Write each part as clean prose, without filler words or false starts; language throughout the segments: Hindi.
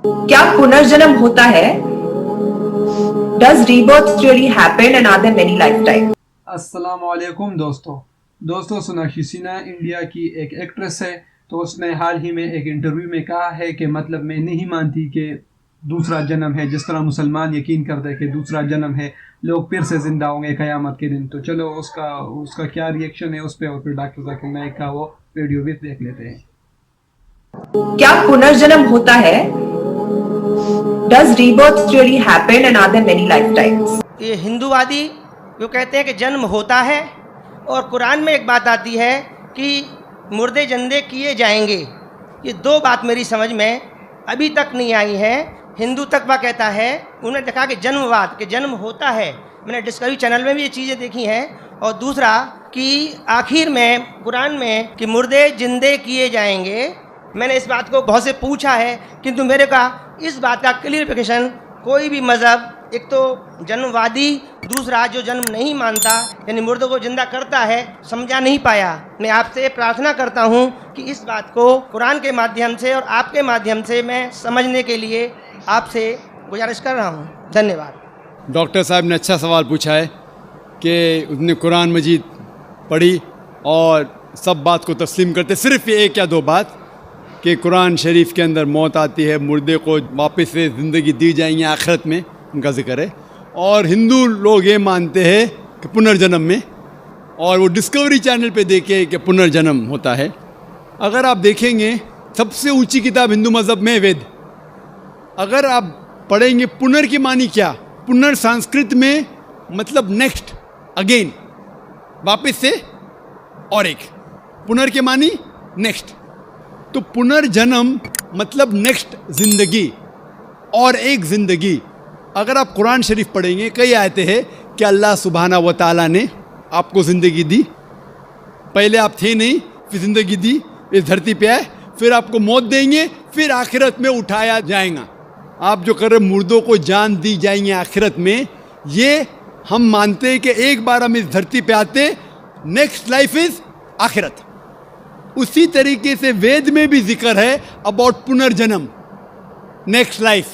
क्या पुनर्जन्म होता है? Does rebirth really happen and are there many lifetimes? अस्सलामुअलैकुम दोस्तों सोनाक्षी सिन्हा इंडिया की एक एक्ट्रेस है। तो उसने हाल ही में एक इंटरव्यू में कहा है कि मतलब मैं नहीं मानती कि दूसरा जन्म है। जिस तरह मुसलमान यकीन करते हैं कि दूसरा जन्म है, लोग फिर से ज़िंदा होंगे क़यामत के दिन। तो चलो उसका क्या रिएक्शन है उस पर, और फिर डॉक्टर ज़ाकिर नाइक का वो वीडियो भी देख लेते हैं। क्या पुनर्जन्म होता है? Does rebirth really happen and are there many lifetimes? ये हिंदूवादी जो कहते हैं कि जन्म होता है, और कुरान में एक बात आती है कि मुर्दे जिंदे किए जाएंगे। ये दो बात मेरी समझ में अभी तक नहीं आई है। हिंदू तकवा कहता है, उन्होंने देखा कि जन्मवाद के जन्म होता है। मैंने डिस्कवरी चैनल में भी ये चीज़ें देखी हैं। और दूसरा कि आखिर में कुरान में कि मुर्दे जिंदे किए जाएंगे। मैंने इस बात को बहुत से पूछा है, किंतु मेरे का इस बात का क्लियरिफिकेशन कोई भी मज़हब, एक तो जन्मवादी, दूसरा जो जन्म नहीं मानता यानी मुर्दों को जिंदा करता है, समझा नहीं पाया। मैं आपसे प्रार्थना करता हूं कि इस बात को कुरान के माध्यम से और आपके माध्यम से मैं समझने के लिए आपसे गुजारिश कर रहा हूं। धन्यवाद। डॉक्टर साहब ने अच्छा सवाल पूछा है कि उसने कुरान मजीद पढ़ी और सब बात को तस्लीम करते, सिर्फ एक या दो बात कि कुरान शरीफ के अंदर मौत आती है, मुर्दे को वापस से ज़िंदगी दी जाएंगी आखिरत में, उनका जिक्र है। और हिंदू लोग ये मानते हैं कि पुनर्जन्म में, और वो डिस्कवरी चैनल पे देखे कि पुनर्जन्म होता है। अगर आप देखेंगे सबसे ऊंची किताब हिंदू मज़हब में वेद, अगर आप पढ़ेंगे पुनर की मानी क्या, पुनर संस्कृत में मतलब नेक्स्ट, अगेन, वापस से, और एक पुनर के मानी नेक्स्ट। तो पुनर्जन्म मतलब नेक्स्ट ज़िंदगी और एक ज़िंदगी। अगर आप कुरान शरीफ पढ़ेंगे, कई आयतें हैं कि अल्लाह सुब्हाना व तआला ने आपको ज़िंदगी दी, पहले आप थे नहीं, फिर ज़िंदगी दी, इस धरती पे आए, फिर आपको मौत देंगे, फिर आखिरत में उठाया जाएगा। आप जो कर रहे मुर्दों को जान दी जाएंगी आखिरत में, ये हम मानते हैं कि एक बार हम इस धरती पे आते, नेक्स्ट लाइफ इज़ आखिरत। उसी तरीके से वेद में भी जिक्र है अबाउट पुनर्जन्म, नेक्स्ट लाइफ,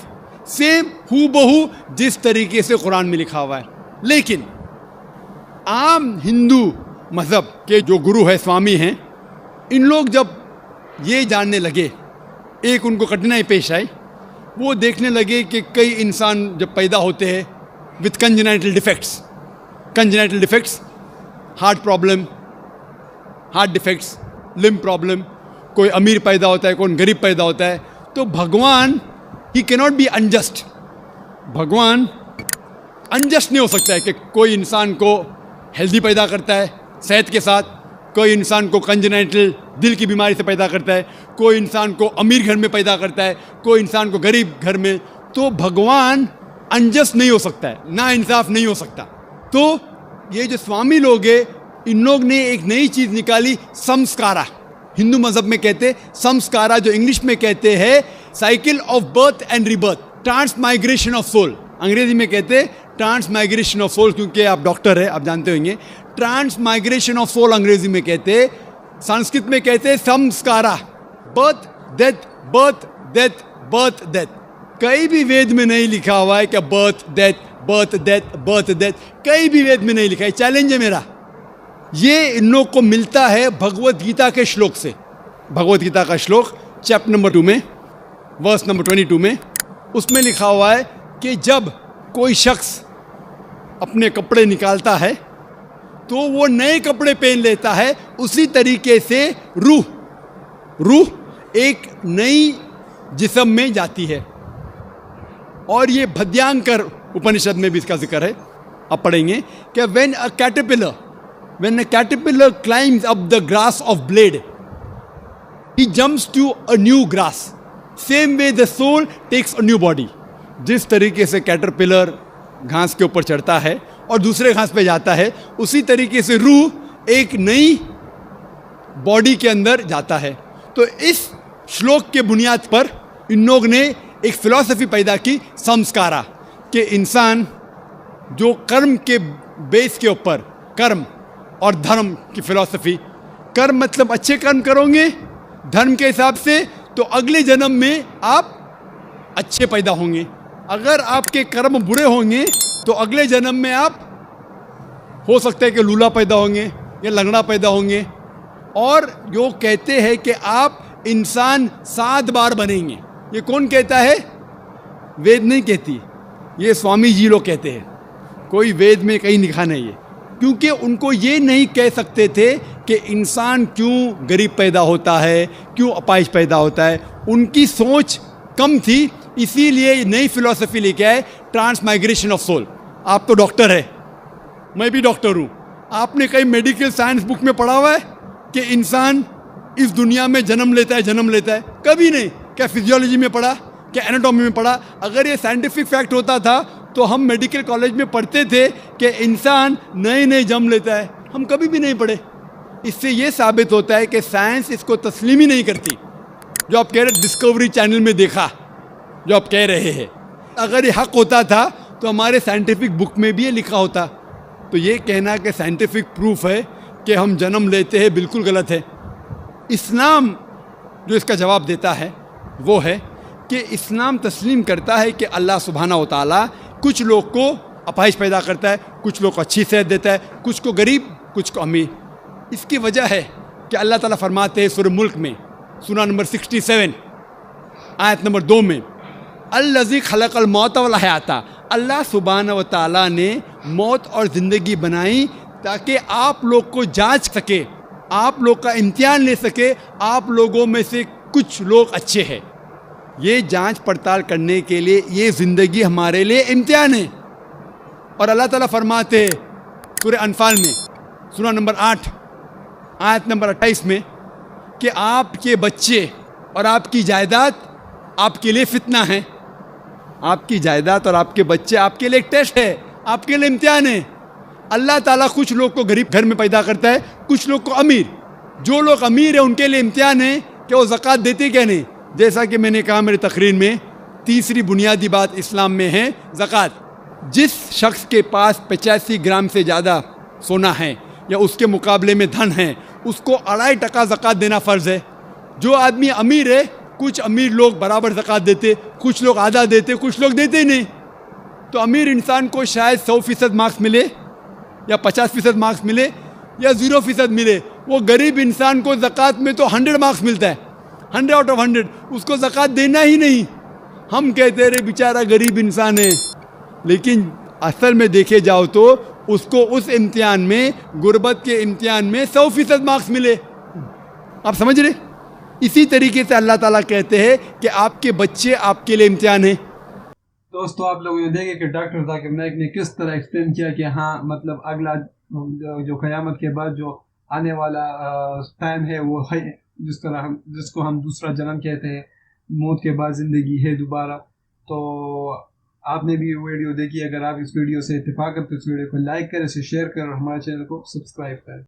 सेम हूबहू जिस तरीके से कुरान में लिखा हुआ है। लेकिन आम हिंदू मज़हब के जो गुरु है, स्वामी हैं, इन लोग जब ये जानने लगे, एक उनको कठिनाई पेश आई। वो देखने लगे कि कई इंसान जब पैदा होते हैं with congenital defects, heart problem, heart defects, limb problem, कोई अमीर पैदा होता है, कौन गरीब पैदा होता है। तो भगवान ही कैनॉट बी अनजस्ट, भगवान अनजस्ट नहीं हो सकता है कि कोई इंसान को हेल्दी पैदा करता है सेहत के साथ, कोई इंसान को कंजेनाइटल दिल की बीमारी से पैदा करता है, कोई इंसान को अमीर घर में पैदा करता है, कोई इंसान को गरीब घर में। तो भगवान अनजस्ट नहीं हो सकता है, ना इंसाफ नहीं हो सकता। तो ये जो स्वामी लोग हैं, इन लोग ने एक नई चीज़ निकाली, संस्कारा। हिंदू मज़हब में कहते संस्कारा, जो इंग्लिश में कहते हैं cycle of birth and rebirth, transmigration of soul. अंग्रेजी में कहते ट्रांसमाइग्रेशन ऑफ सोल, क्योंकि आप डॉक्टर हैं, आप जानते होंगे। ट्रांसमाइग्रेशन ऑफ सोल अंग्रेजी में कहते, संस्कृत में कहते संस्कारा, birth death, birth death, birth death. कहीं भी वेद में नहीं लिखा हुआ है कि birth death, birth death, birth death, कहीं भी वेद में नहीं लिखा है। चैलेंज है मेरा, ये इन लोग को मिलता है भगवत गीता के श्लोक से। भगवत गीता का श्लोक चैप्टर नंबर 2 में, वर्स नंबर 22 में, उसमें लिखा हुआ है कि जब कोई शख्स अपने कपड़े निकालता है तो वो नए कपड़े पहन लेता है। उसी तरीके से रूह एक नई जिस्म में जाती है। और ये भद्यांकर उपनिषद में भी इसका जिक्र है, आप पढ़ेंगे कि when a caterpillar climbs up the grass of blade, he jumps to a new grass. Same way the soul takes a new body. जिस तरीके से कैटरपिलर घास के ऊपर चढ़ता है और दूसरे घास पे जाता है, उसी तरीके से रूह एक नई बॉडी के अंदर जाता है। तो इस श्लोक के बुनियाद पर इन लोग ने एक फिलॉसफी पैदा की, संस्कारा, कि इंसान जो कर्म के बेस के ऊपर, कर्म और धर्म की फिलॉसफी, कर्म मतलब अच्छे कर्म करोगे धर्म के हिसाब से, तो अगले जन्म में आप अच्छे पैदा होंगे, अगर आपके कर्म बुरे होंगे तो अगले जन्म में आप हो सकता है कि लूला पैदा होंगे या लंगड़ा पैदा होंगे। और जो कहते हैं कि आप इंसान 7 बार बनेंगे, ये कौन कहता है? वेद नहीं कहती, ये स्वामी जी लोग कहते हैं, कोई वेद में कहीं लिखा नहीं है। क्योंकि उनको ये नहीं कह सकते थे कि इंसान क्यों गरीब पैदा होता है, क्यों अपाहिज पैदा होता है। उनकी सोच कम थी, इसीलिए नई फिलॉसफी लेके आए, ट्रांसमाइग्रेशन ऑफ सोल। आप तो डॉक्टर है, मैं भी डॉक्टर हूँ। आपने कहीं मेडिकल साइंस बुक में पढ़ा हुआ है कि इंसान इस दुनिया में जन्म लेता है? कभी नहीं। क्या फिजियोलॉजी में पढ़ा, क्या एनाटॉमी में पढ़ा? अगर ये साइंटिफिक फैक्ट होता था तो हम मेडिकल कॉलेज में पढ़ते थे कि इंसान नए जन्म लेता है, हम कभी भी नहीं पढ़े। इससे ये साबित होता है कि साइंस इसको तस्लीम ही नहीं करती। जो आप कह रहे डिस्कवरी चैनल में देखा, जो आप कह रहे हैं, अगर ये हक होता था तो हमारे साइंटिफिक बुक में भी ये लिखा होता। तो ये कहना कि साइंटिफिक प्रूफ है कि हम जन्म लेते हैं, बिल्कुल गलत है। इस्लाम जो इसका जवाब देता है वो है कि इस्लाम तस्लीम करता है कि अल्लाह सुब्हानहू व तआला कुछ लोग को अपाहिज पैदा करता है, कुछ लोग को अच्छी सेहत देता है, कुछ को गरीब, कुछ को अमीर। इसकी वजह है कि अल्लाह ताला फरमाते हैं सूरह मुल्क में, सूरा नंबर 67 आयत नंबर 2 में, अल्लज़ी खलक़ल मौत वल हयाता, अल्लाह सुब्हानहू व तआला ने मौत और ज़िंदगी बनाई ताकि आप लोग को जांच सके, आप लोग का इम्तिहान ले सके, आप लोगों में से कुछ लोग अच्छे हैं। ये जांच पड़ताल करने के लिए ये ज़िंदगी हमारे लिए इम्तिहान है। और अल्लाह ताला फरमाते हैं सूरह अनफाल में, सूरा नंबर 8 आयत नंबर 28 में, कि आपके बच्चे और आपकी जायदाद आपके लिए फितना है। आपकी जायदाद और आपके बच्चे आपके लिए एक टेस्ट है, आपके लिए इम्तिहान है। अल्लाह ताला कुछ लोग को गरीब घर में पैदा करता है, कुछ लोग को अमीर। जो लोग अमीर हैं उनके लिए इम्तिहान है कि वो ज़कात देते क्या नहीं। जैसा कि मैंने कहा मेरी तकरीर में, तीसरी बुनियादी बात इस्लाम में है ज़कात। जिस शख्स के पास 85 ग्राम से ज़्यादा सोना है या उसके मुकाबले में धन है, उसको 2.5% ज़कात देना फ़र्ज़ है। जो आदमी अमीर है, कुछ अमीर लोग बराबर ज़कात देते, कुछ लोग आधा देते, कुछ लोग देते ही नहीं। तो अमीर इंसान को शायद 100% मार्क्स मिले या 50% मार्क्स मिले या 0% मिले। वो गरीब इंसान को ज़कात में तो 100 मार्क्स मिलता है, 100 आउट ऑफ 100, उसको ज़कात देना ही नहीं। हम कहते रहे बेचारा गरीब इंसान है, लेकिन असल में देखे जाओ तो उसको उस इम्तिहान में, गुर्बत के इम्तिहान में 100% मार्क्स मिले। आप समझ रहे? इसी तरीके से अल्लाह ताला कहते हैं कि आपके बच्चे आपके लिए इम्तिहान है। दोस्तों, आप लोगों ने देखे कि डॉक्टर जाकिर नाइक ने किस तरह एक्सप्लेन किया कि हाँ, मतलब अगला जो क़यामत के बाद जो आने वाला टाइम है वो है, जिसको हम दूसरा जन्म कहते हैं, मौत के बाद ज़िंदगी है दोबारा। तो आपने भी वीडियो देखी। अगर आप इस वीडियो से इत्तेफाक करते तो इस वीडियो को लाइक करें, इसे शेयर करें और हमारे चैनल को सब्सक्राइब करें।